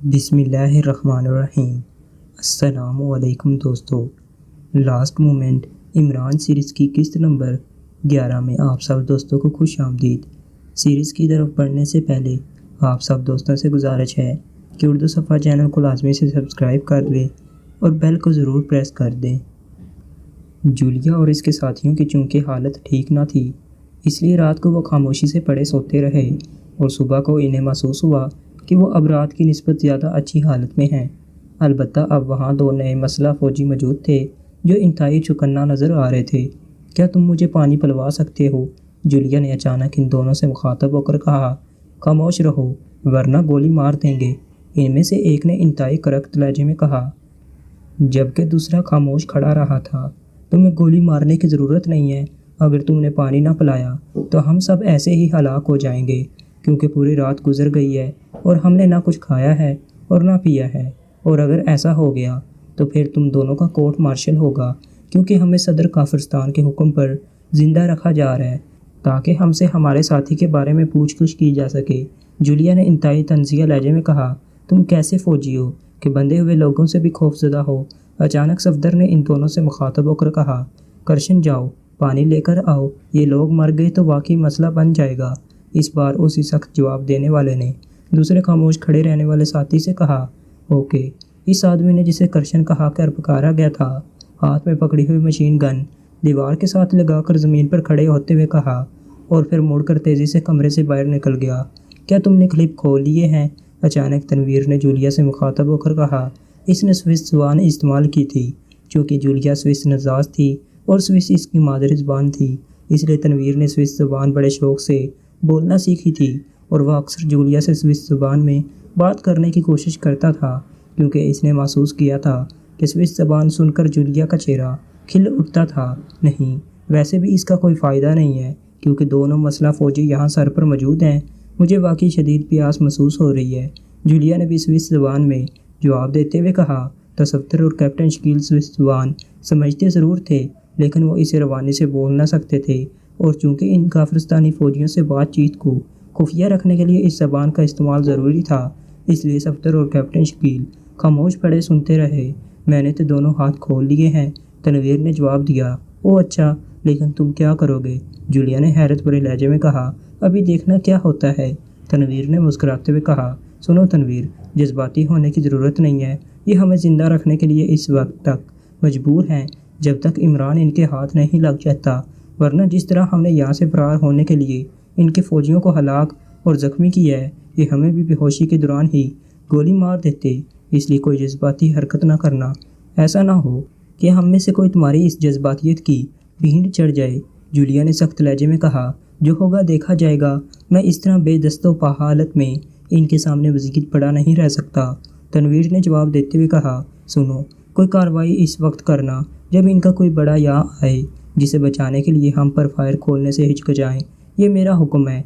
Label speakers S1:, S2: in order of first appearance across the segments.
S1: بسم اللہ الرحمن الرحیم۔ السلام علیکم دوستو۔ لاسٹ مومنٹ عمران سیریز کی قسط نمبر 11 میں آپ سب دوستوں کو خوش آمدید۔ سیریز کی طرف بڑھنے سے پہلے آپ سب دوستوں سے گزارش ہے کہ اردو صفحہ چینل کو لازمی سے سبسکرائب کر لیں اور بیل کو ضرور پریس کر دیں۔ جولیا اور اس کے ساتھیوں کی چونکہ حالت ٹھیک نہ تھی، اس لیے رات کو وہ خاموشی سے پڑے سوتے رہے اور صبح کو انہیں محسوس ہوا کہ وہ اب رات کی نسبت زیادہ اچھی حالت میں ہیں۔ البتہ اب وہاں دو نئے مسلح فوجی موجود تھے جو انتہائی چوکنا نظر آ رہے تھے۔ کیا تم مجھے پانی پلوا سکتے ہو؟ جولیا نے اچانک ان دونوں سے مخاطب ہو کر کہا۔ خاموش رہو ورنہ گولی مار دیں گے، ان میں سے ایک نے انتہائی کرخت لہجے میں کہا، جبکہ دوسرا خاموش کھڑا رہا تھا۔ تمہیں گولی مارنے کی ضرورت نہیں ہے، اگر تم نے پانی نہ پلایا تو ہم سب ایسے ہی ہلاک ہو جائیں گے، کیونکہ پوری رات گزر گئی ہے اور ہم نے نہ کچھ کھایا ہے اور نہ پیا ہے، اور اگر ایسا ہو گیا تو پھر تم دونوں کا کورٹ مارشل ہوگا، کیونکہ ہمیں صدر کافرستان کے حکم پر زندہ رکھا جا رہا ہے تاکہ ہم سے ہمارے ساتھی کے بارے میں پوچھ گچھ کی جا سکے۔ جولیا نے انتہائی طنزیہ لہجے میں کہا، تم کیسے فوجی ہو کہ بندھے ہوئے لوگوں سے بھی خوف زدہ ہو؟ اچانک صفدر نے ان دونوں سے مخاطب ہو کر کہا، کرشن جاؤ پانی لے کر آؤ، یہ لوگ مر گئے تو واقعی مسئلہ بن جائے گا۔ اس بار اسی سخت جواب دینے والے نے دوسرے خاموش کھڑے رہنے والے ساتھی سے کہا، اوکے۔ اس آدمی نے جسے کرشن کہا کر پکارا گیا تھا، ہاتھ میں پکڑی ہوئی مشین گن دیوار کے ساتھ لگا کر زمین پر کھڑے ہوتے ہوئے کہا، اور پھر مڑ کر تیزی سے کمرے سے باہر نکل گیا۔ کیا تم نے کلپ کھول لیے ہیں؟ اچانک تنویر نے جولیا سے مخاطب ہو کر کہا۔ اس نے سوئس زبان استعمال کی تھی، چونکہ جولیا سوئس نژاد تھی اور سوئس اس کی مادری زبان تھی، اس لیے تنویر نے سوئس زبان بڑے شوق سے بولنا سیکھی تھی اور وہ اکثر جولیا سے سوئس زبان میں بات کرنے کی کوشش کرتا تھا، کیونکہ اس نے محسوس کیا تھا کہ سوئس زبان سن کر جولیا کا چہرہ کھل اٹھتا تھا۔ نہیں، ویسے بھی اس کا کوئی فائدہ نہیں ہے، کیونکہ دونوں مسلح فوجی یہاں سر پر موجود ہیں۔ مجھے واقعی شدید پیاس محسوس ہو رہی ہے، جولیا نے بھی سوئس زبان میں جواب دیتے ہوئے کہا۔ تصویر اور کیپٹن شکیل سوئس زبان سمجھتے ضرور تھے، لیکن وہ اسے روانی سے بول نہ سکتے تھے، اور چونکہ ان کافرستانی فوجیوں سے بات چیت کو خفیہ رکھنے کے لیے اس زبان کا استعمال ضروری تھا، اس لیے صفدر اور کیپٹن شکیل خاموش پڑے سنتے رہے۔ میں نے تو دونوں ہاتھ کھول لیے ہیں، تنویر نے جواب دیا۔ او اچھا، لیکن تم کیا کرو گے؟ جولیا نے حیرت بھرے لہجے میں کہا۔ ابھی دیکھنا کیا ہوتا ہے، تنویر نے مسکراتے ہوئے کہا۔ سنو تنویر، جذباتی ہونے کی ضرورت نہیں ہے، یہ ہمیں زندہ رکھنے کے لیے اس وقت تک مجبور ہیں جب تک عمران ان کے ہاتھ نہیں لگ جاتا، ورنہ جس طرح ہم نے یہاں سے فرار ہونے کے لیے ان کے فوجیوں کو ہلاک اور زخمی کیا ہے، یہ ہمیں بھی بے ہوشی کے دوران ہی گولی مار دیتے، اس لیے کوئی جذباتی حرکت نہ کرنا۔ ایسا نہ ہو کہ ہم میں سے کوئی تمہاری اس جذباتیت کی بھینڈ چڑھ جائے، جولیا نے سخت لہجے میں کہا۔ جو ہوگا دیکھا جائے گا، میں اس طرح بے دست و پا حالت میں ان کے سامنے مزید پڑا نہیں رہ سکتا، تنویر نے جواب دیتے ہوئے کہا۔ سنو، کوئی کارروائی اس وقت کرنا جب ان کا کوئی بڑا یا آئے جسے بچانے کے لیے ہم پر فائر کھولنے سے ہچکچائیں، یہ میرا حکم ہے۔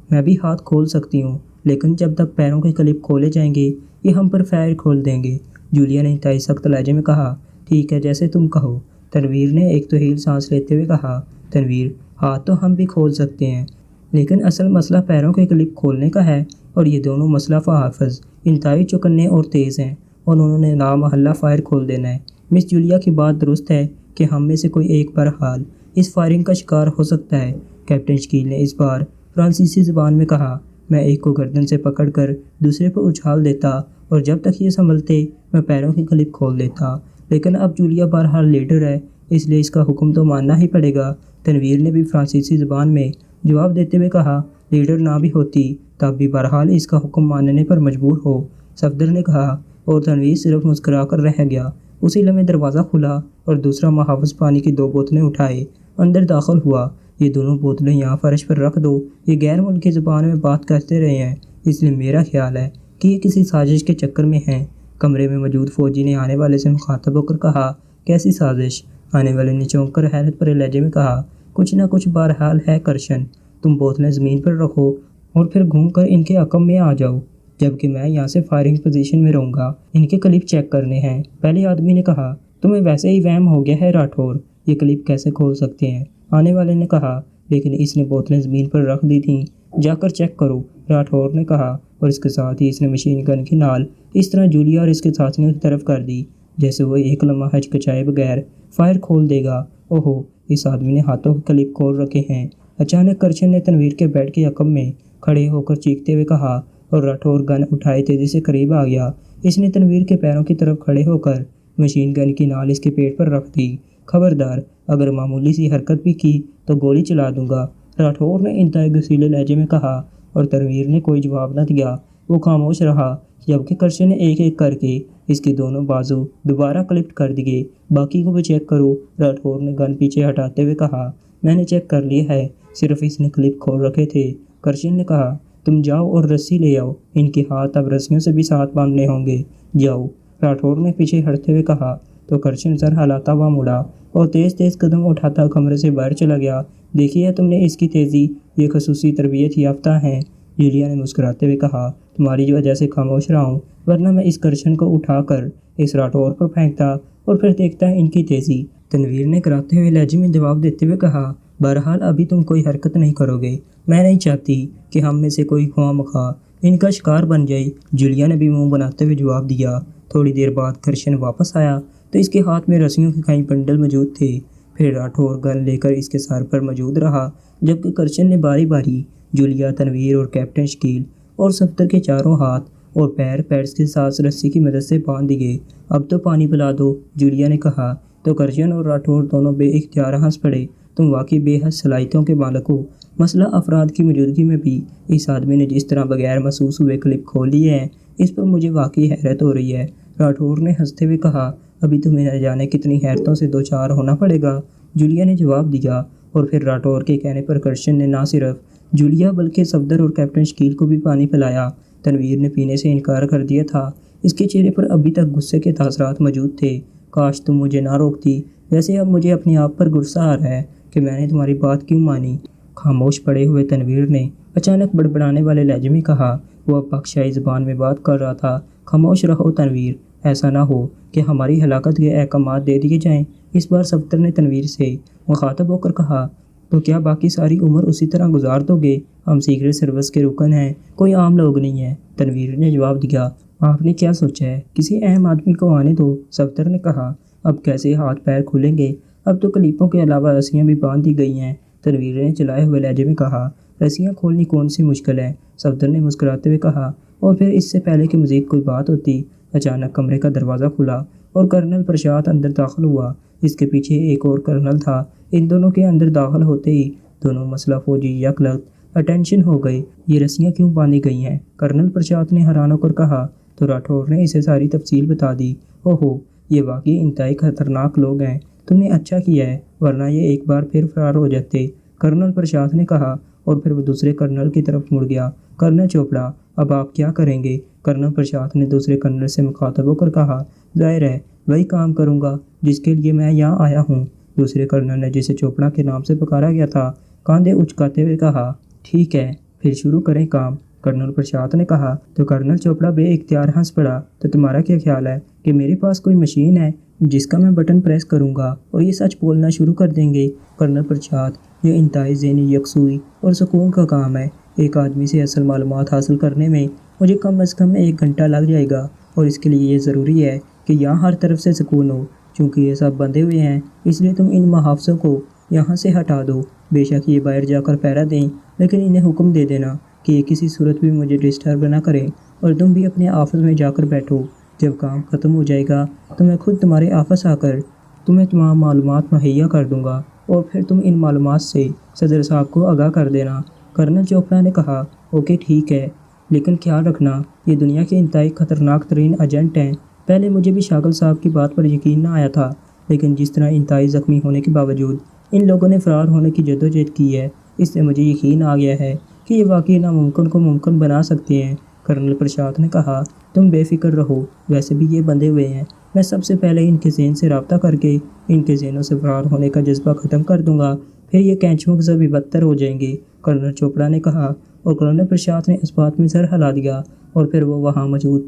S1: میں بھی ہاتھ کھول سکتی ہوں، لیکن جب تک پیروں کے کلپ کھولے جائیں گے یہ ہم پر فائر کھول دیں گے، جولیا نے انتہائی سخت لہجے میں کہا۔ ٹھیک ہے، جیسے تم کہو، تنویر نے ایک طویل سانس لیتے ہوئے کہا۔ تنویر، ہاتھ تو ہم بھی کھول سکتے ہیں، لیکن اصل مسئلہ پیروں کے کلپ کھولنے کا ہے، اور یہ دونوں مسلح فحافظ انتہائی چوکنے اور تیز ہیں اور انہوں نے لامحالہ فائر کھول دینا ہے۔ مس جولیا کی بات درست ہے کہ ہم میں سے کوئی ایک بہرحال اس فائرنگ کا شکار ہو سکتا ہے، کیپٹن شکیل نے اس بار فرانسیسی زبان میں کہا۔ میں ایک کو گردن سے پکڑ کر دوسرے پر اچھال دیتا اور جب تک یہ سنبھلتے میں پیروں کی کلپ کھول دیتا، لیکن اب جولیا بہرحال لیڈر ہے، اس لیے اس کا حکم تو ماننا ہی پڑے گا، تنویر نے بھی فرانسیسی زبان میں جواب دیتے ہوئے کہا۔ لیڈر نہ بھی ہوتی تب بھی بہرحال اس کا حکم ماننے پر مجبور ہو، صفدر نے کہا، اور تنویر صرف مسکرا کر رہ گیا۔ اسی لمحے دروازہ کھلا اور دوسرا محافظ پانی کی 2 بوتلیں اٹھائے اندر داخل ہوا۔ یہ دونوں بوتلیں یہاں فرش پر رکھ دو، یہ غیر ملکی زبان میں بات کرتے رہے ہیں، اس لیے میرا خیال ہے کہ یہ کسی سازش کے چکر میں ہیں، کمرے میں موجود فوجی نے آنے والے سے مخاطب ہو کر کہا۔ کیسی سازش؟ آنے والے نے چونک کر حیرت بھرے لہجے میں کہا۔ کچھ نہ کچھ بہرحال ہے کرشن، تم بوتلیں زمین پر رکھو اور پھر گھوم کر ان کے عقب میں آ جاؤ، جبکہ میں یہاں سے فائرنگ پوزیشن میں رہوں گا، ان کے کلپ چیک کرنے ہیں۔ پہلے آدمی نے کہا۔ تمہیں ویسے ہی وہم ہو گیا ہے راٹھور، یہ کلپ کیسے کھول سکتے ہیں؟ آنے والے نے کہا، لیکن اس نے بوتلیں زمین پر رکھ دی تھیں جا کر چیک کرو، راٹھور نے کہا، اور اس کے ساتھ ہی اس نے مشین گن کی نال اس طرح جولیا اور اس کے ساتھیوں کی طرف کر دی جیسے وہ ایک لمحہ ہچکچائے بغیر فائر کھول دے گا۔ اوہو، اس آدمی نے ہاتھوں کے کلپ کھول رکھے ہیں۔ اچانک کرشن نے تنویر کے بیڈ کے یقم میں کھڑے ہو کر چیختے ہوئے کہا، اور راٹھور گن اٹھائے تیزی سے قریب آ گیا۔ اس نے تنویر کے پیروں کی طرف کھڑے ہو کر مشین گن کی نال اس کے پیٹ پر رکھ دی۔ خبردار، اگر معمولی سی حرکت بھی کی تو گولی چلا دوں گا، راٹھور نے انتہائی غصیلے لہجے میں کہا، اور تنویر نے کوئی جواب نہ دیا۔ وہ خاموش رہا جبکہ کرشن نے ایک ایک کر کے اس کے دونوں بازو دوبارہ کلپٹ کر دیے۔ باقی کو بھی چیک کرو، راٹھور نے گن پیچھے ہٹاتے ہوئے کہا۔ میں نے چیک کر لیا ہے، صرف اس نے کلپ کھول رکھے تھے، کرشن نے کہا۔ تم جاؤ اور رسی لے آؤ، ان کے ہاتھ اب رسیوں سے بھی ساتھ باندھنے ہوں گے، جاؤ، راٹھور نے پیچھے ہٹتے ہوئے کہا۔ تو کرشن سر ہلاتا ہوا مڑا اور تیز تیز قدم اٹھاتا کمرے سے باہر چلا گیا۔ دیکھی ہے تم نے اس کی تیزی، یہ خصوصی تربیت یافتہ ہیں، جولیا نے مسکراتے ہوئے کہا۔ تمہاری وجہ سے خاموش رہا ہوں، ورنہ میں اس کرشن کو اٹھا کر اس راٹھور پر پھینکتا اور پھر دیکھتا ان کی تیزی، تنویر نے کراتے ہوئے لہجے میں جواب دیتے ہوئے کہا۔ بہرحال ابھی تم کوئی حرکت نہیں کرو گے، میں نہیں چاہتی کہ ہم میں سے کوئی خواہ مخواہ ان کا شکار بن جائے، جولیا نے بھی منہ بناتے ہوئے جواب دیا۔ تھوڑی دیر بعد کرشن واپس آیا تو اس کے ہاتھ میں رسیوں کے کئی بنڈل موجود تھے۔ پھر راٹھور گن لے کر اس کے سر پر موجود رہا جبکہ کرشن نے باری باری جولیا، تنویر اور کیپٹن شکیل اور صفدر کے چاروں ہاتھ اور پیر پیڈز کے ساتھ رسی کی مدد سے باندھ دیے۔ اب تو پانی پلا دو، جولیا نے کہا۔ تو کرشن اور راٹھور دونوں بے اختیار ہنس پڑے۔ تم واقعی بے حد صلاحیتوں کے مالک ہو، مسلح افراد کی موجودگی میں بھی اس آدمی نے جس طرح بغیر محسوس ہوئے کلپ کھول لیے ہیں، اس پر مجھے واقعی حیرت ہو رہی ہے، راٹھور نے ہنستے ہوئے کہا۔ ابھی تمہیں نہ جانے کتنی حیرتوں سے دو چار ہونا پڑے گا، جولیا نے جواب دیا۔ اور پھر راٹھور کے کہنے پر کرشن نے نہ صرف جولیا بلکہ صفدر اور کیپٹن شکیل کو بھی پانی پلایا۔ تنویر نے پینے سے انکار کر دیا تھا، اس کے چہرے پر ابھی تک غصے کے تاثرات موجود تھے۔ کاش تم مجھے نہ روکتی، ویسے اب مجھے اپنے آپ پر غصہ آ رہا ہے کہ میں نے تمہاری بات کیوں مانی۔ خاموش پڑے ہوئے تنویر نے اچانک بڑبڑانے والے لہجے میں کہا، وہ اب بخشائی زبان میں بات کر رہا تھا۔ خاموش رہو تنویر، ایسا نہ ہو کہ ہماری ہلاکت کے احکامات دے دیے جائیں، اس بار صفدر نے تنویر سے مخاطب ہو کر کہا۔ تو کیا باقی ساری عمر اسی طرح گزار دو گے؟ ہم سیکرٹ سروس کے رکن ہیں، کوئی عام لوگ نہیں ہیں، تنویر نے جواب دیا۔ آپ نے کیا سوچا ہے؟ کسی اہم آدمی کو آنے دو، صفدر نے کہا۔ اب کیسے ہاتھ پیر کھلیں گے؟ اب تو کلیپوں کے علاوہ رسیاں بھی باندھ دی گئی ہیں، تنویر نے چلائے ہوئے لہجے میں کہا۔ رسیاں کھولنی کون سی مشکل ہے، صفدر نے مسکراتے ہوئے کہا۔ اور پھر اس سے پہلے کہ مزید کوئی بات ہوتی، اچانک کمرے کا دروازہ کھلا اور کرنل پرشاد اندر داخل ہوا۔ اس کے پیچھے ایک اور کرنل تھا۔ ان دونوں کے اندر داخل ہوتے ہی دونوں مسلح فوجی یکلخت اٹینشن ہو گئے۔ یہ رسیاں کیوں باندھی گئی ہیں؟ کرنل پرشاد نے حیران ہو کر کہا۔ تو راٹھور نے اسے ساری تفصیل بتا دی۔ اوہو، یہ واقعی انتہائی خطرناک لوگ ہیں، تم نے اچھا کیا ہے، ورنہ یہ ایک بار پھر فرار ہو جاتے، کرنل پرشاد نے کہا، اور پھر وہ دوسرے کرنل کی طرف مڑ گیا۔ کرنل چوپڑا، اب آپ کیا کریں گے؟ کرنل پرشاد نے دوسرے کرنل سے مخاطب ہو کر کہا۔ ظاہر ہے وہی کام کروں گا جس کے لیے میں یہاں آیا ہوں، دوسرے کرنل نے جسے چوپڑا کے نام سے پکارا گیا تھا کاندھے اچکاتے ہوئے کہا۔ ٹھیک ہے، پھر شروع کریں کام، کرنل پرشاد نے کہا۔ تو کرنل چوپڑا بے اختیار ہنس پڑا۔ تو تمہارا کیا خیال ہے کہ میرے پاس کوئی مشین ہے جس کا میں بٹن پریس کروں گا اور یہ سچ بولنا شروع کر دیں گے؟ کرنل پرشاد، یہ انتہائی ذہنی یکسوئی اور سکون کا کام ہے، ایک آدمی سے اصل معلومات حاصل کرنے میں مجھے کم از کم 1 گھنٹہ لگ جائے گا، اور اس کے لیے یہ ضروری ہے کہ یہاں ہر طرف سے سکون ہو، چونکہ یہ سب بندھے ہوئے ہیں، اس لیے تم ان محافظوں کو یہاں سے ہٹا دو۔ بے شک یہ باہر جا کر پہرا دیں، لیکن انہیں حکم دے دینا کہ یہ کسی صورت بھی مجھے ڈسٹرب نہ کریں، اور تم بھی اپنے آفس میں جا کر بیٹھو۔ جب کام ختم ہو جائے گا تو میں خود تمہارے آفس آ کر تمہیں تمام معلومات مہیا کر دوں گا، اور پھر تم ان معلومات سے صدر صاحب کو آگاہ کر دینا۔ کرنل چوپڑا نے کہا۔ اوکے ٹھیک ہے، لیکن خیال رکھنا یہ دنیا کے انتہائی خطرناک ترین ایجنٹ ہیں۔ پہلے مجھے بھی شاغل صاحب کی بات پر یقین نہ آیا تھا، لیکن جس طرح انتہائی زخمی ہونے کے باوجود ان لوگوں نے فرار ہونے کی جدوجہد کی ہے، اس سے مجھے یقین آ گیا ہے کہ یہ واقعی ناممکن کو ممکن بنا سکتے ہیں۔ کرنل پرشاد نے کہا۔ تم بے فکر رہو، ویسے بھی یہ بندھے ہوئے ہیں، میں سب سے پہلے ان کے ذہن سے رابطہ کر کے ان کے ذہنوں سے فرار ہونے کا جذبہ ختم کر دوں گا، پھر یہ کینچوں سے بھی بدتر ہو جائیں گے، کرنل چوپڑا نے کہا، اور کرنل پرشاد نے اس بات میں سر ہلا دیا، اور پھر وہ وہاں موجود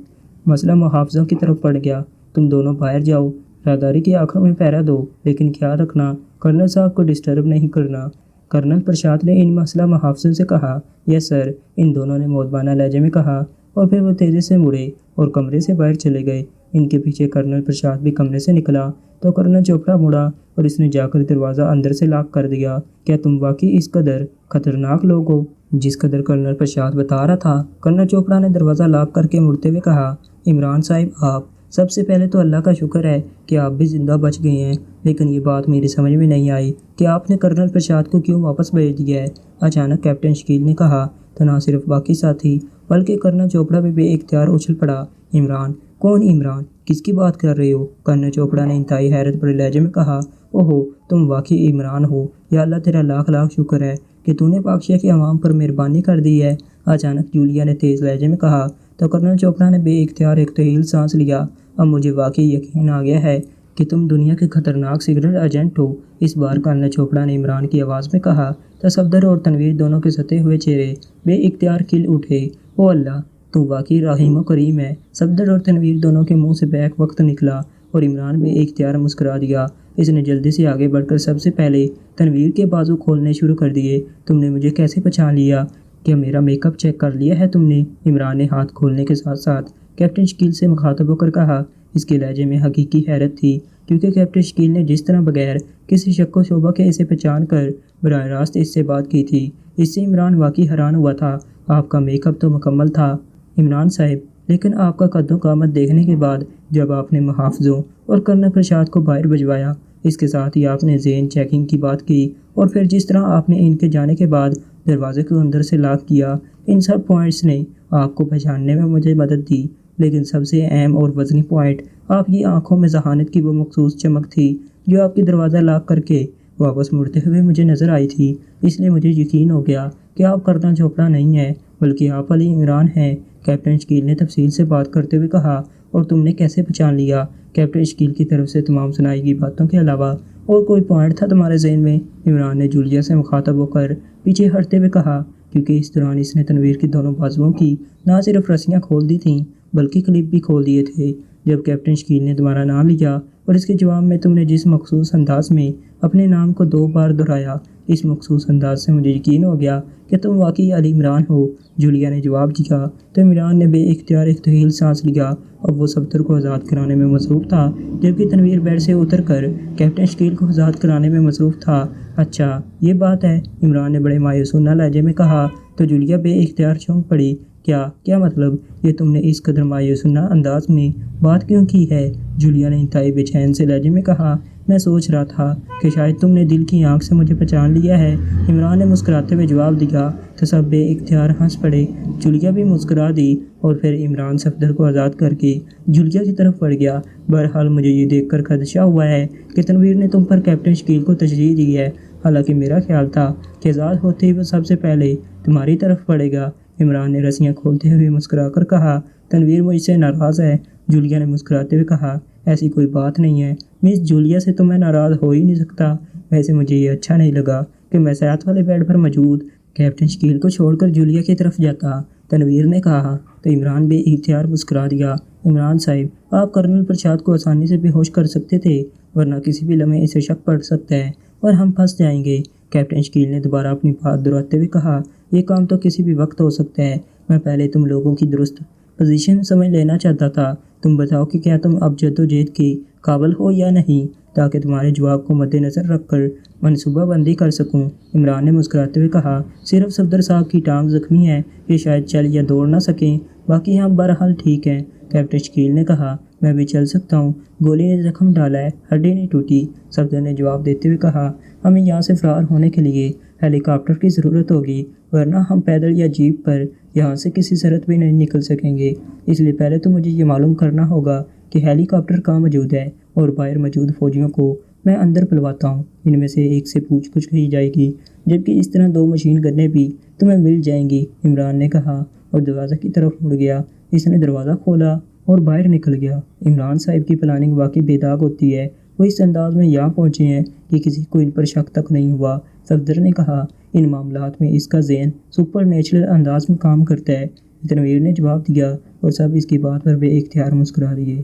S1: مسلح محافظوں کی طرف بڑھ گیا۔ تم دونوں باہر جاؤ، راہداری کے آخر میں پہرا دو، لیکن خیال رکھنا کرنل صاحب کو ڈسٹرب نہیں کرنا۔ کرنل پرشاد نے ان مسئلہ محافظوں سے کہا۔ یس سر، ان دونوں نے مؤدبانہ لہجے میں کہا اور پھر وہ تیزی سے مڑے اور کمرے سے باہر چلے گئے۔ ان کے پیچھے کرنل پرشاد بھی کمرے سے نکلا تو کرنل چوپڑا مڑا اور اس نے جا کر دروازہ اندر سے لاک کر دیا۔ کیا تم واقعی اس قدر خطرناک لوگ ہو جس قدر کرنل پرشاد بتا رہا تھا؟ کرنل چوپڑا نے دروازہ لاک کر کے مڑتے ہوئے کہا۔ عمران صاحب، آپ سب سے پہلے تو اللہ کا شکر ہے کہ آپ بھی زندہ بچ گئے ہیں، لیکن یہ بات میری سمجھ میں نہیں آئی کہ آپ نے کرنل پرشاد کو کیوں واپس بھیج دیا ہے؟ اچانک کیپٹن شکیل نے کہا۔ تو نہ صرف باقی ساتھی بلکہ کرنل چوپڑا بھی بے اختیار اچھل پڑا۔ عمران؟ کون عمران؟ کس کی بات کر رہے ہو؟ کرنل چوپڑا نے انتہائی حیرت بھرے لہجے میں کہا۔ اوہو، تم واقعی عمران ہو؟ یا اللہ تیرا لاکھ لاکھ شکر ہے کہ تو نے پاکشیا کے عوام پر مہربانی کر دی ہے، اچانک جولیا نے تیز لہجے میں کہا۔ تو کرنل چوپڑا نے بے اختیار ایک طویل سانس لیا۔ اب مجھے واقعی یقین آ گیا ہے کہ تم دنیا کے خطرناک secret agent who, us bar colonel Chopra نے عمران کی آواز میں کہا۔ تو صفدر اور تنویر دونوں کے ستے ہوئے چہرے بے اختیار کھل اٹھے۔ او اللہ، تو واقعی رحیم و کریم ہے۔ صفدر اور تنویر دونوں کے منہ سے بیک وقت نکلا اور عمران بے اختیار مسکرا دیا۔ اس نے جلدی سے آگے بڑھ کر سب سے پہلے تنویر کے بازو کھولنے شروع کر دیے۔ تم نے مجھے کیسے پہچان لیا؟ کیا میرا میک اپ چیک کر لیا ہے تم نے؟ عمران نے ہاتھ کھولنے کے ساتھ ساتھ کیپٹن شکیل سے مخاطب ہو کر کہا۔ اس کے لہجے میں حقیقی حیرت تھی، کیونکہ کیپٹن شکیل نے جس طرح بغیر کسی شک و شبہ کے اسے پہچان کر براہ راست اس سے بات کی تھی، اس سے عمران واقعی حیران ہوا تھا۔ آپ کا میک اپ تو مکمل تھا عمران صاحب، لیکن آپ کا قد و قامت دیکھنے کے بعد جب آپ نے محافظوں اور کرنل پرشاد کو باہر بھجوایا، اس کے ساتھ ہی آپ نے ذہن چیکنگ کی بات کی اور پھر جس طرح آپ نے ان کے جانے کے بعد دروازے کو اندر سے لاک کیا، ان سب پوائنٹس نے آپ کو پہچاننے میں مجھے مدد دی۔ لیکن سب سے اہم اور وزنی پوائنٹ آپ کی آنکھوں میں ذہانت کی وہ مخصوص چمک تھی جو آپ کی دروازہ لاک کر کے واپس مڑتے ہوئے مجھے نظر آئی تھی۔ اس لیے مجھے یقین ہو گیا کہ آپ کرنل چوپڑا نہیں ہیں بلکہ آپ علی عمران ہیں، کیپٹن شکیل نے تفصیل سے بات کرتے ہوئے کہا۔ اور تم نے کیسے پہچان لیا؟ کیپٹن شکیل کی طرف سے تمام سنائی گئی باتوں کے علاوہ اور کوئی پوائنٹ تھا تمہارے ذہن میں؟ عمران نے جولیا سے مخاطب ہو کر پیچھے ہٹتے ہوئے کہا، کیونکہ اس دوران اس نے تنویر کی دونوں بازوؤں کی نہ صرف رسیاں کھول دی تھیں بلکہ کلپ بھی کھول دیے تھے۔ جب کیپٹن شکیل نے تمہارا نام لیا اور اس کے جواب میں تم نے جس مخصوص انداز میں اپنے نام کو 2 بار دہرایا، اس مخصوص انداز سے مجھے یقین ہو گیا کہ تم واقعی علی عمران ہو۔ جولیا نے جواب دیا تو عمران نے بے اختیار ایک طویل سانس لیا۔ اب وہ صفدر کو آزاد کرانے میں مصروف تھا جبکہ تنویر بیڈ سے اتر کر کیپٹن شکیل کو آزاد کرانے میں مصروف تھا۔ اچھا یہ بات ہے، عمران نے بڑے مایوسانہ لہجے میں کہا تو جولیا بے اختیار چونک پڑی۔ کیا مطلب؟ یہ تم نے اس قدر مایوسانہ انداز میں بات کیوں کی ہے؟ جولیا نے انتہائی بے چین سے لہجے میں کہا۔ میں سوچ رہا تھا کہ شاید تم نے دل کی آنکھ سے مجھے پہچان لیا ہے، عمران نے مسکراتے ہوئے جواب دیا تو سب بے اختیار ہنس پڑے۔ جولیا بھی مسکرا دی اور پھر عمران صفدر کو آزاد کر کے جولیا کی طرف بڑھ گیا۔ بہرحال مجھے یہ دیکھ کر خدشہ ہوا ہے کہ تنویر نے تم پر کیپٹن شکیل کو ترجیح دی ہے، حالانکہ میرا خیال تھا کہ آزاد ہوتے ہی وہ سب سے پہلے تمہاری طرف پڑے گا۔ عمران نے رسیاں کھولتے ہوئے مسکرا کر کہا۔ تنویر مجھ سے ناراض ہے؟ جولیا نے مسکراتے ہوئے کہا۔ ایسی کوئی بات نہیں ہے مس جولیا، سے تو میں ناراض ہو ہی نہیں سکتا۔ ویسے مجھے یہ اچھا نہیں لگا کہ میں ساتھ والے بیڈ پر موجود کیپٹن شکیل کو چھوڑ کر جولیا کی طرف جاتا، تنویر نے کہا تو عمران بے اختیار مسکرا دیا۔ عمران صاحب، آپ کرنل پرشاد کو آسانی سے بے ہوش کر سکتے تھے، ورنہ کسی بھی لمحے اسے شک پڑ سکتا ہے اور ہم پھنس جائیں گے۔ کیپٹن شکیل نے دوبارہ اپنی بات دہراتے ہوئے کہا، یہ کام تو کسی بھی وقت ہو سکتا ہے۔ میں پہلے تم لوگوں کی درست پوزیشن سمجھ لینا چاہتا تھا۔ تم بتاؤ کہ کیا تم اب جدوجہد کے قابل ہو یا نہیں، تاکہ تمہارے جواب کو مد نظر رکھ کر منصوبہ بندی کر سکوں۔ عمران نے مسکراتے ہوئے کہا، صرف صفدر صاحب کی ٹانگ زخمی ہے، یہ شاید چل یا دوڑ نہ سکیں، باقی ہم بہرحال ٹھیک ہیں۔ کیپٹن شکیل نے کہا، میں بھی چل سکتا ہوں، گولی نے زخم ڈالا ہے، ہڈی نہیں ٹوٹی۔ صفدر نے جواب دیتے ہوئے کہا، ہمیں یہاں سے فرار ہونے کے لیے ہیلی کاپٹر کی ضرورت ہوگی، ورنہ ہم پیدل یا جیپ پر یہاں سے کسی صورت بھی نہیں نکل سکیں گے۔ اس لیے پہلے تو مجھے یہ معلوم کرنا ہوگا کہ ہیلی کاپٹر کہاں موجود ہے اور باہر موجود فوجیوں کو میں اندر بلواتا ہوں، ان میں سے ایک سے پوچھ گچھ کی جائے گی، جبکہ اس طرح 2 مشین گنیں بھی تمہیں مل جائیں گی، عمران نے کہا اور دروازے کی طرف مڑ گیا۔ اس نے دروازہ کھولا اور باہر نکل گیا۔ عمران صاحب کی پلاننگ واقعی بے داغ ہوتی ہے، وہ اس انداز میں یہاں پہنچے ہیں کہ کسی کو ان پر شک تک نہیں ہوا، صفدر نے کہا۔ ان معاملات میں اس کا ذہن سپر نیچرل انداز میں کام کرتا ہے، تنویر نے جواب دیا اور سب اس کی بات پر بے اختیار مسکرا دیے۔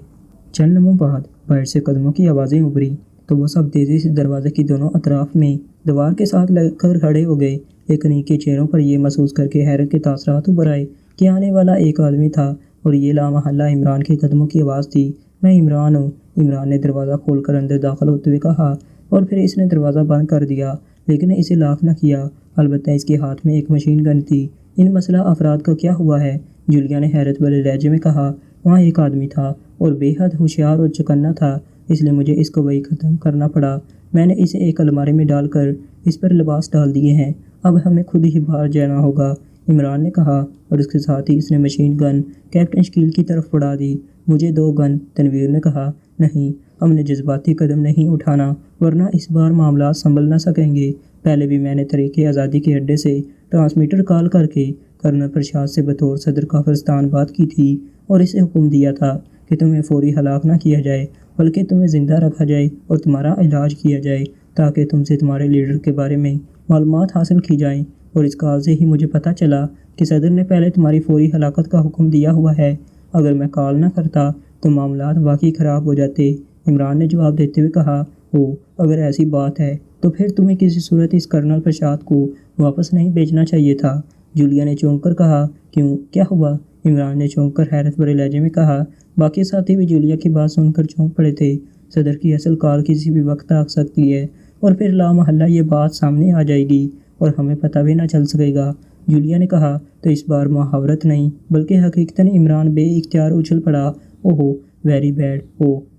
S1: چند لمحوں بعد باہر سے قدموں کی آوازیں ابھری تو وہ سب تیزی سے دروازے کی دونوں اطراف میں دیوار کے ساتھ لگ کر کھڑے ہو گئے۔ لیکن ان کے چہروں پر یہ محسوس کر کے حیرت کے تاثرات ابھر آئے کہ آنے والا ایک آدمی تھا اور یہ لامحالہ عمران کے قدموں کی آواز تھی۔ میں عمران ہوں، عمران نے دروازہ کھول کر اندر داخل ہوتے ہوئے کہا، اور پھر اس نے دروازہ بند کر دیا لیکن اسے لاک نہ کیا۔ البتہ اس کے ہاتھ میں ایک مشین گن تھی۔ ان مسلح افراد کا کیا ہوا ہے؟ جولیا نے حیرت بھرے لہجے میں کہا۔ وہاں ایک آدمی تھا اور بے حد ہوشیار اور چکنا تھا، اس لیے مجھے اس کو وہی ختم کرنا پڑا۔ میں نے اسے ایک الماری میں ڈال کر اس پر لباس ڈال دیے ہیں۔ اب ہمیں خود ہی باہر جانا ہوگا، عمران نے کہا، اور اس کے ساتھ ہی اس نے مشین گن کیپٹن شکیل کی طرف اڑا دی۔ مجھے 2 گن، تنویر نے کہا۔ نہیں، ہم نے جذباتی قدم نہیں اٹھانا ورنہ اس بار معاملات سنبھل نہ سکیں گے۔ پہلے بھی میں نے طریق آزادی کے اڈے سے ٹرانسمیٹر کال کر کے کرنل پرشاد سے بطور صدر کافرستان بات کی تھی اور اسے حکم دیا تھا کہ تمہیں فوری ہلاک نہ کیا جائے بلکہ تمہیں زندہ رکھا جائے اور تمہارا علاج کیا جائے تاکہ تم سے تمہارے لیڈر کے بارے میں معلومات حاصل کی جائیں، اور اس کال سے ہی مجھے پتہ چلا کہ صدر نے پہلے تمہاری فوری ہلاکت کا حکم دیا ہوا ہے۔ اگر میں کال نہ کرتا تو معاملات واقعی خراب ہو جاتے، عمران نے جواب دیتے ہوئے کہا۔ اگر ایسی بات ہے تو پھر تمہیں کسی صورت اس کرنل پرشاد کو واپس نہیں بھیجنا چاہیے تھا، جولیا نے چونک کر کہا۔ کیوں، کیا ہوا؟ عمران نے چونک کر حیرت بھرے لہجے میں کہا۔ باقی ساتھی بھی جولیا کی بات سن کر چونک پڑے تھے۔ صدر کی اصل کال کسی بھی وقت آ سکتی ہے اور پھر لامحالہ یہ بات سامنے آ جائے گی اور ہمیں پتہ بھی نہ چل سکے گا، جولیا نے کہا۔ تو اس بار محاورت نہیں بلکہ حقیقتاً عمران بے اختیار اچھل پڑا۔ ویری بیڈ،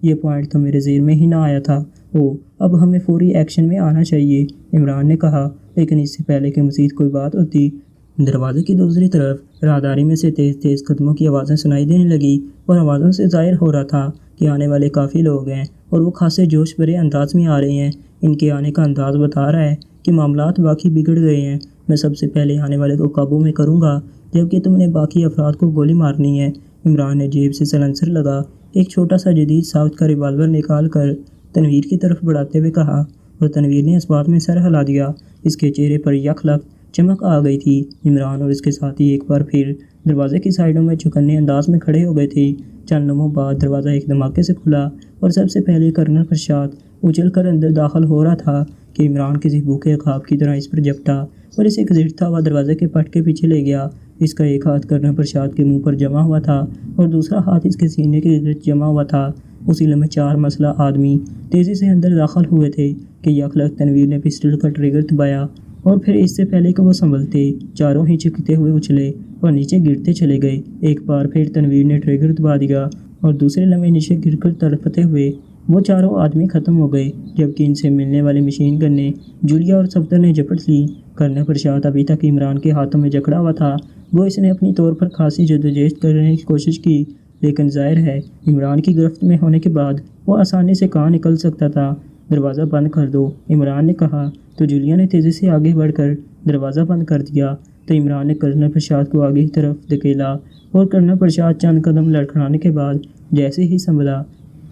S1: یہ پوائنٹ تو میرے ذہن میں ہی نہ آیا تھا۔ اب ہمیں فوری ایکشن میں آنا چاہیے، عمران نے کہا، لیکن اس سے پہلے کہ مزید کوئی بات ہوتی، دروازے کی دوسری طرف راہداری میں سے تیز تیز قدموں کی آوازیں سنائی دینے لگی اور آوازوں سے ظاہر ہو رہا تھا کہ آنے والے کافی لوگ ہیں اور وہ خاصے جوش بھرے انداز میں آ رہے ہیں۔ ان کے آنے کا انداز بتا رہا ہے کہ معاملات واقعی بگڑ گئے ہیں۔ میں سب سے پہلے آنے والے کو قابو میں کروں گا جبکہ تم نے باقی افراد کو گولی مارنی ہے۔ عمران نے جیب سے سلنسر لگا ایک چھوٹا سا جدید ساخت کا ریوالور نکال کر تنویر کی طرف بڑھاتے ہوئے کہا، اور تنویر نے اس بات میں سر ہلا دیا۔ اس کے چہرے پر یک لخت چمک آ گئی تھی۔ عمران اور اس کے ساتھی ایک بار پھر دروازے کی سائڈوں میں چوکنے انداز میں کھڑے ہو گئے تھے۔ چند لمحوں بعد دروازہ ایک دھماکے سے کھلا اور سب سے پہلے کرنل پرشاد اچھل کر اندر داخل ہو رہا تھا کہ عمران کسی بھوکے عقاب کی طرح اس پر جھپٹا اور اسے گھسیٹتا ہوا دروازے کے پٹ کے پیچھے لے گیا۔ اس کا ایک ہاتھ کرنل پرشاد کے منہ پر جمع ہوا تھا اور دوسرا ہاتھ اس کے سینے کے گرد جمع ہوا تھا۔ اسی لمحے 4 مسلح آدمی تیزی سے اندر داخل ہوئے تھے کہ یک لخت تنویر نے پسٹل کا ٹریگر دبایا اور پھر اس سے پہلے کہ وہ سنبھلتے چاروں ہی چکتے ہوئے اچھلے اور نیچے گرتے چلے گئے۔ ایک بار پھر تنویر نے ٹریگر دبا دیا اور دوسرے لمحے نیچے گر کر تڑپتے ہوئے وہ چاروں آدمی ختم ہو گئے، جبکہ ان سے ملنے والی مشین گنیں جولیا اور صفدر نے جپٹ لی۔ کرنل پرشاد ابھی تک عمران کے ہاتھوں میں جکڑا ہوا تھا۔ وہ اس نے اپنی طور پر خاصی جدوجہد کرنے کی کوشش کی، لیکن ظاہر ہے عمران کی گرفت میں ہونے کے بعد وہ آسانی سے کہاں نکل سکتا تھا۔ دروازہ بند کر دو، عمران نے کہا تو جولیا نے تیزی سے آگے بڑھ کر دروازہ بند کر دیا۔ تو عمران نے کرنل پرشاد کو آگے کی طرف دھکیلا اور کرنل پرشاد چند قدم لڑکھڑانے کے بعد جیسے ہی سنبھلا،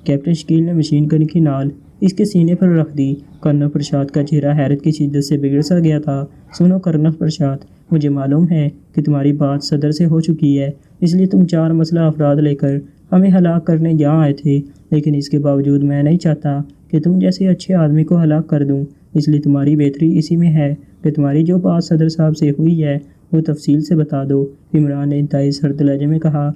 S1: کیپٹن شکیل نے مشین گن کی نال اس کے سینے پر رکھ دی۔ کرنل پرشاد کا چہرہ حیرت کی شدت سے بگڑ سا گیا تھا۔ سنو کرنل پرشاد، مجھے معلوم ہے کہ تمہاری بات صدر سے ہو چکی ہے، اس لیے تم 4 مسلح افراد لے کر ہمیں ہلاک کرنے یہاں آئے تھے، لیکن اس کے باوجود میں نہیں چاہتا کہ تم جیسے اچھے آدمی کو ہلاک کر دوں، اس لیے تمہاری بہتری اسی میں ہے کہ تمہاری جو بات صدر صاحب سے ہوئی ہے وہ تفصیل سے بتا دو، عمران نے انتہائی سرد لہجے میں کہا۔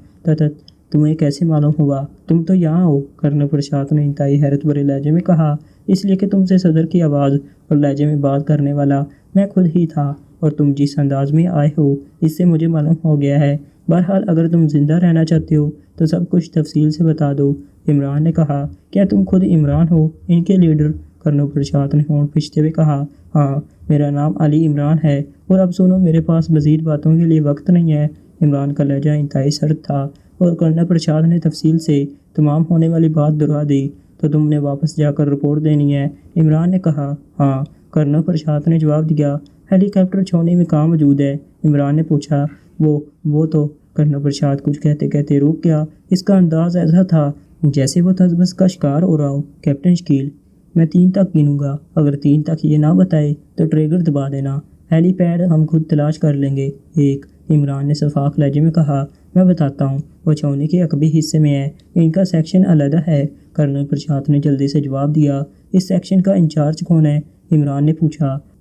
S1: تمہیں کیسے معلوم ہوا؟ تم تو یہاں ہو، کرنل پرشاد نے انتہائی حیرت بھرے لہجے میں کہا۔ اس لیے کہ تم سے صدر کی آواز اور لہجے میں بات کرنے والا میں خود ہی تھا، اور تم جس انداز میں آئے ہو اس سے مجھے معلوم ہو گیا ہے۔ بہرحال اگر تم زندہ رہنا چاہتے ہو تو سب کچھ تفصیل سے بتا دو، عمران نے کہا۔ کیا تم خود عمران ہو، ان کے لیڈر؟ کرنل پرشاد نے ہونٹ کھنچتے ہوئے کہا۔ ہاں، میرا نام علی عمران ہے، اور اب سنو، میرے پاس مزید باتوں کے لیے وقت نہیں ہے۔ عمران کا لہجہ انتہائی سرد تھا اور کرنل پرشاد نے تفصیل سے تمام ہونے والی بات دہرا دی۔ تو تم نے واپس جا کر رپورٹ دینی ہے، عمران نے کہا۔ ہاں، کرنل پرشاد نے جواب دیا۔ ہیلی کاپٹر چھونے میں کہاں موجود ہے؟ عمران نے پوچھا۔ وہ تو کرنل پرشاد کچھ کہتے کہتے رک گیا۔ اس کا انداز ایسا تھا جیسے وہ تذبذب کا شکار ہو رہا ہو۔ کیپٹن شکیل، میں 3 تک گنوں گا، اگر 3 تک یہ نہ بتائے تو ٹریگر دبا دینا، ہیلی پیڈ ہم خود تلاش کر لیں گے۔ 1، عمران نے شفاف لہجے میں کہا۔ میں بتاتا ہوں، وہ چھونے کے عقبی حصے میں ہے، ان کا سیکشن علیحدہ ہے، کرنل پرشاد نے جلدی سے جواب دیا۔ اس سیکشن کا انچارج کون ہے؟ عمران نے پوچھا۔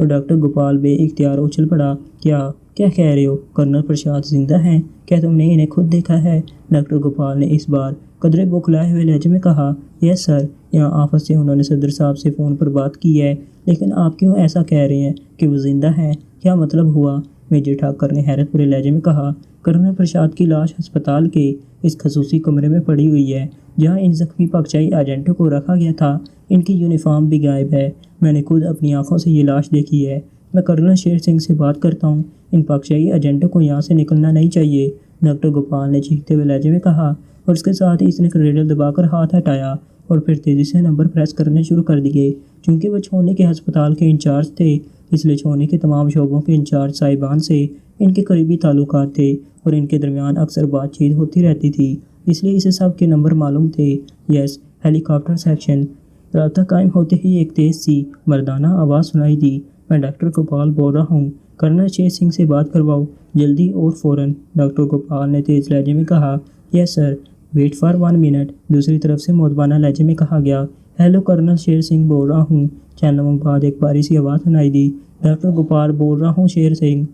S1: اور ڈاکٹر گوپال بے اختیار اچھل پڑا۔ کیا کہہ رہے ہو؟ کرنل پرساد زندہ ہیں؟ کیا تم نے انہیں خود دیکھا ہے؟ ڈاکٹر گوپال نے اس بار قدرے بوکھلائے ہوئے لہجے میں کہا۔ یس سر، یہاں آفس سے انہوں نے صدر صاحب سے فون پر بات کی ہے، لیکن آپ کیوں ایسا کہہ رہے ہیں کہ وہ زندہ ہیں؟ کیا مطلب ہوا؟ میجر ٹھاکر نے حیرت بھرے لہجے میں کہا۔ کرنل پرساد کی لاش ہسپتال کے اس خصوصی کمرے میں پڑی ہوئی ہے جہاں ان زخمی پاکشاہی ایجنٹوں کو رکھا گیا تھا۔ ان کی یونیفارم بھی غائب ہے۔ میں نے خود اپنی آنکھوں سے یہ لاش دیکھی ہے۔ میں کرنل شیر سنگھ سے بات کرتا ہوں، ان پاکشاہی ایجنٹوں کو یہاں سے نکلنا نہیں چاہیے، ڈاکٹر گوپال نے چیختے ہوئے لہجے میں کہا، اور اس کے ساتھ ہی اس نے کریڈل دبا کر ہاتھ ہٹایا اور پھر تیزی سے نمبر پریس کرنے شروع کر دیے۔ چونکہ وہ چھونے کے ہسپتال کے انچارج تھے، اس لیے چھونے کے تمام شعبوں کے انچارج صاحبان سے ان کے قریبی تعلقات تھے اور ان کے درمیان اکثر بات چیت ہوتی رہتی تھی، اس لیے اسے سب کے نمبر معلوم تھے۔ یس، ہیلی کاپٹر سیکشن۔ رابطہ قائم ہوتے ہی ایک تیز سی مردانہ آواز سنائی دی۔ میں ڈاکٹر گوپال بول رہا ہوں، کرنل شیر سنگھ سے بات کرواؤ، جلدی اور فوراً، ڈاکٹر گوپال نے تیز لہجے میں کہا۔ یس سر، ویٹ فار 1 منٹ، دوسری طرف سے مؤدبانہ لہجے میں کہا گیا۔ ہیلو، کرنل شیر سنگھ بول رہا ہوں، چند لمحوں بعد ایک باری سی آواز سنائی دی۔ ڈاکٹر گوپال بول رہا ہوں شیر سنگھ،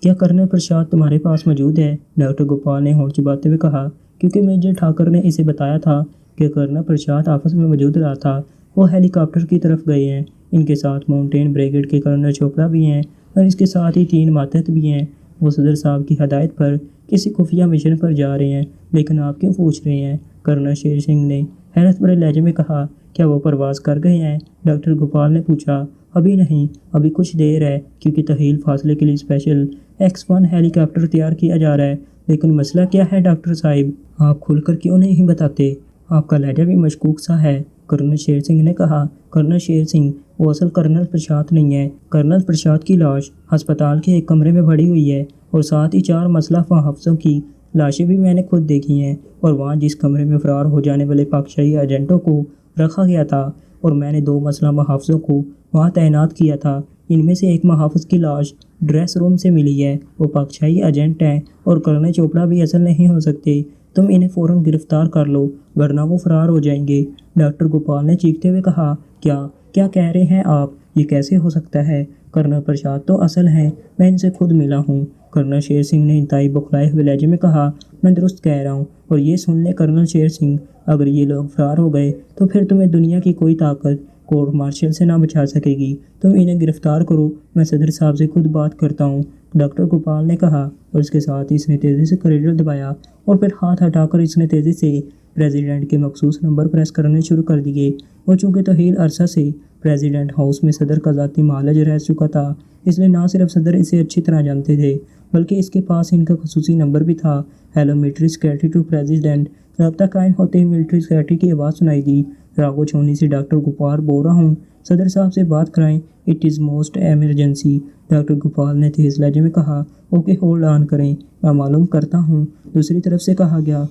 S1: کیا کرنل پرساد تمہارے پاس موجود ہے؟ ڈاکٹر گوپال نے ہونٹ چباتے ہوئے کہا، کیونکہ میجر ٹھاکر نے اسے بتایا تھا کہ کرنل پرساد آفس میں موجود رہا تھا۔ وہ ہیلی کاپٹر کی طرف گئے ہیں۔ ان کے ساتھ ماؤنٹین بریگیڈ کے کرنل چوپڑا بھی ہیں اور اس کے ساتھ ہی 3 ماتحت بھی ہیں۔ وہ صدر صاحب کی ہدایت پر کسی خفیہ مشن پر جا رہے ہیں، لیکن آپ کیوں پوچھ رہے ہیں؟ کرنل شیر سنگھ نے حیرت بھرے لہجے میں کہا۔ کیا وہ پرواز کر گئے ہیں؟ ڈاکٹر گوپال نے پوچھا۔ ابھی نہیں، ابھی کچھ دیر ہے، کیونکہ طویل فاصلے کے لیے اسپیشل X-1 ہیلی کاپٹر تیار کیا جا رہا ہے۔ لیکن مسئلہ کیا ہے ڈاکٹر صاحب؟ آپ کھل کر کیوں نہیں بتاتے؟ آپ کا لہجہ بھی مشکوک سا ہے، کرنل شیر سنگھ نے کہا۔ کرنل شیر سنگھ، وہ اصل کرنل پرساد نہیں ہے۔ کرنل پرساد کی لاش ہسپتال کے ایک کمرے میں پڑی ہوئی ہے اور ساتھ ہی 4 مسلح محافظوں کی لاشیں بھی میں نے خود دیکھی ہیں، اور وہاں جس کمرے میں فرار ہو جانے والے پاکشاہی ایجنٹوں کو رکھا گیا تھا اور میں نے 2 مسلح محافظوں کو وہاں تعینات کیا تھا، ان میں سے ایک محافظ کی لاش ڈریس روم سے ملی ہے۔ وہ پاکشاہی ایجنٹ ہیں اور کرنل چوپڑا بھی اصل نہیں ہو سکتے۔ تم انہیں فوراً گرفتار کر لو ورنہ وہ فرار ہو جائیں گے، ڈاکٹر گوپال نے چیختے ہوئے کہا۔ کیا کہہ رہے ہیں آپ؟ یہ کیسے ہو سکتا ہے؟ کرنل پرساد تو اصل ہیں، میں ان سے خود ملا ہوں، کرنل شیر سنگھ نے انتہائی بوکھلائے ہوئے لہجے میں کہا۔ میں درست کہہ رہا ہوں، اور یہ سن لیں کرنل شیر سنگھ، اگر یہ لوگ فرار ہو گئے تو پھر تمہیں دنیا کی کوئی طاقت کورٹ مارشل سے نہ بچا سکے گی۔ تم انہیں گرفتار کرو، میں صدر صاحب سے خود بات کرتا ہوں، ڈاکٹر گوپال نے کہا، اور اس کے ساتھ ہی اس نے تیزی سے کریڈل دبایا اور پھر ہاتھ ہٹا کر اس نے تیزی سے پریزیڈنٹ کے مخصوص نمبر پریس کرنے شروع کر دیے۔ وہ چونکہ طویل عرصہ سے پریزیڈنٹ ہاؤس میں صدر کا ذاتی معالج رہ چکا تھا، اس لیے نہ صرف صدر اسے اچھی طرح جانتے تھے بلکہ اس کے پاس ان کا خصوصی نمبر بھی تھا۔ Hello military secretary to president. رابطہ قائم ہوتے ہی ملٹری سیکرٹری کی آواز سنائی دی۔ راگو چھونی سے ڈاکٹر گوپال بول رہا ہوں، صدر صاحب سے بات کرائیں، it is most emergency, doctor Gopal نے تیز لہجے میں کہا۔ اوکے، ہولڈ آن کریں، میں معلوم کرتا ہوں، دوسری طرف سے کہا گیا۔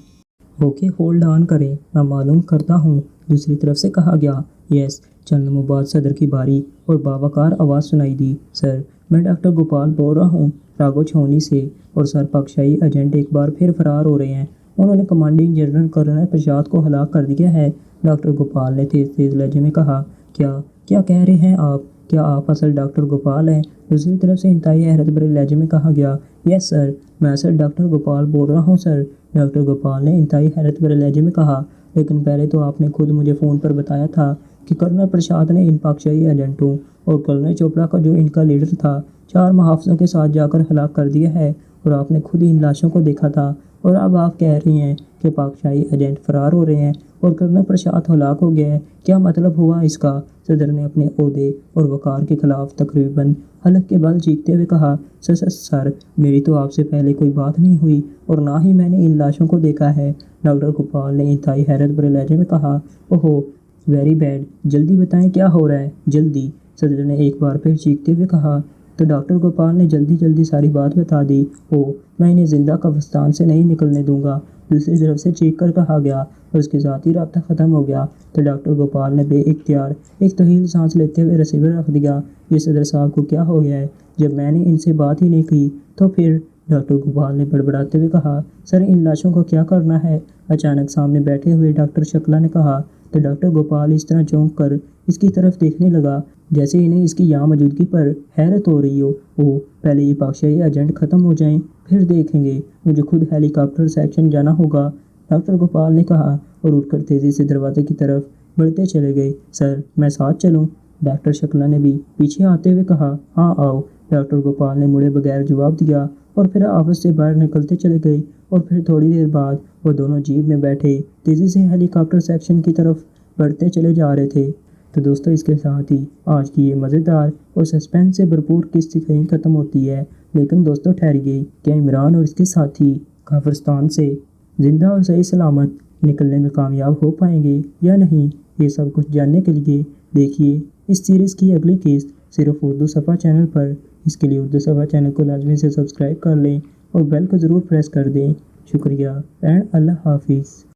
S1: اوکے، ہولڈ آن کریں، میں معلوم کرتا ہوں، دوسری طرف سے کہا گیا۔ یس، چند لمحوں بعد صدر کی بھاری اور باوقار آواز سنائی دی۔ سر، میں ڈاکٹر گوپال بول رہا ہوں، راگو چھونی سے، اور سر پاکشاہی ایجنٹ ایک بار پھر فرار ہو رہے ہیں، انہوں نے کمانڈنگ جنرل کرنل پرساد کو ہلاک کر دیا ہے، ڈاکٹر گوپال نے تیز لہجے میں کہا۔ کیا کہہ رہے ہیں آپ؟ کیا آپ اصل ڈاکٹر گوپال ہیں؟ دوسری طرف سے انتہائی حیرت بھرے لہجے میں کہا گیا۔ یس سر، میں اصل ڈاکٹر گوپال بول رہا ہوں سر، ڈاکٹر گوپال نے انتہائی حیرت بھرے لہجے میں کہا۔ لیکن پہلے تو آپ نے خود مجھے فون پر بتایا تھا کہ کرنل پرساد نے ان پاکشاہی ایجنٹوں اور کرنل چوپڑا کا جو ان کا لیڈر تھا 4 محافظوں کے ساتھ جا کر ہلاک کر دیا ہے، اور آپ نے خود ہی ان لاشوں کو دیکھا تھا، اور اب آپ کہہ رہی ہیں کہ پاکشاہی ایجنٹ فرار ہو رہے ہیں اور کرنل پرساد ہلاک ہو گیا ہے، کیا مطلب ہوا اس کا؟ صدر نے اپنے عہدے اور وقار کے خلاف تقریباً حلق کے بل چیختے ہوئے کہا۔ سر، میری تو آپ سے پہلے کوئی بات نہیں ہوئی اور نہ ہی میں نے ان لاشوں کو دیکھا ہے، ڈاکٹر گوپال نے انتہائی حیرت بھرے لہجے میں کہا۔ اوہو، ویری بیڈ، جلدی بتائیں کیا ہو رہا ہے، جلدی، صدر نے ایک بار پھر چیختے ہوئے کہا۔ تو ڈاکٹر گوپال نے جلدی ساری بات بتا دی۔ میں انہیں زندہ قبرستان سے نہیں نکلنے دوں گا، دوسری طرف سے چیخ کر کہا گیا، اور اس کے ساتھ ہی رابطہ ختم ہو گیا۔ تو ڈاکٹر گوپال نے بے اختیار ایک طویل سانس لیتے ہوئے ریسیور رکھ دیا۔ یہ صدر صاحب کو کیا ہو گیا ہے؟ جب میں نے ان سے بات ہی نہیں کی تو پھر، ڈاکٹر گوپال نے بڑبڑاتے ہوئے کہا۔ سر، ان لاشوں کو کیا کرنا ہے؟ اچانک سامنے بیٹھے ہوئے ڈاکٹر شکلا نے کہا۔ تو ڈاکٹر گوپال اس طرح چونک کر اس کی طرف دیکھنے لگا جیسے انہیں اس کی یہاں موجودگی پر حیرت ہو رہی ہو۔ وہ پہلے یہ پاکشاہی ایجنٹ ختم ہو جائیں، پھر دیکھیں گے، مجھے خود ہیلی کاپٹر سیکشن جانا ہوگا، ڈاکٹر گوپال نے کہا اور اٹھ کر تیزی سے دروازے کی طرف بڑھتے چلے گئے۔ سر، میں ساتھ چلوں؟ ڈاکٹر شکلا نے بھی پیچھے آتے ہوئے کہا۔ ہاں آؤ، ڈاکٹر گوپال نے مڑے بغیر جواب دیا اور پھر آفس سے باہر نکلتے چلے گئے اور پھر تھوڑی دیر بعد وہ دونوں جیپ میں بیٹھے تیزی سے ہیلی کاپٹر سیکشن کی طرف بڑھتے چلے جا رہے تھے۔ تو دوستو، اس کے ساتھ ہی آج کی یہ مزیدار اور سسپینس سے بھرپور قصہ کہیں ختم ہوتی ہے، لیکن دوستو ٹھہریے، کیا عمران اور اس کے ساتھی کافرستان سے زندہ اور صحیح سلامت نکلنے میں کامیاب ہو پائیں گے یا نہیں؟ یہ سب کچھ جاننے کے لیے دیکھیے اس سیریز کی اگلی قسط صرف اردو صفحہ چینل پر۔ اس کے لیے اردو صفحہ چینل کو لازمی سے سبسکرائب کر لیں اور بیل کو ضرور پریس کر دیں۔ شکریہ اینڈ اللہ حافظ۔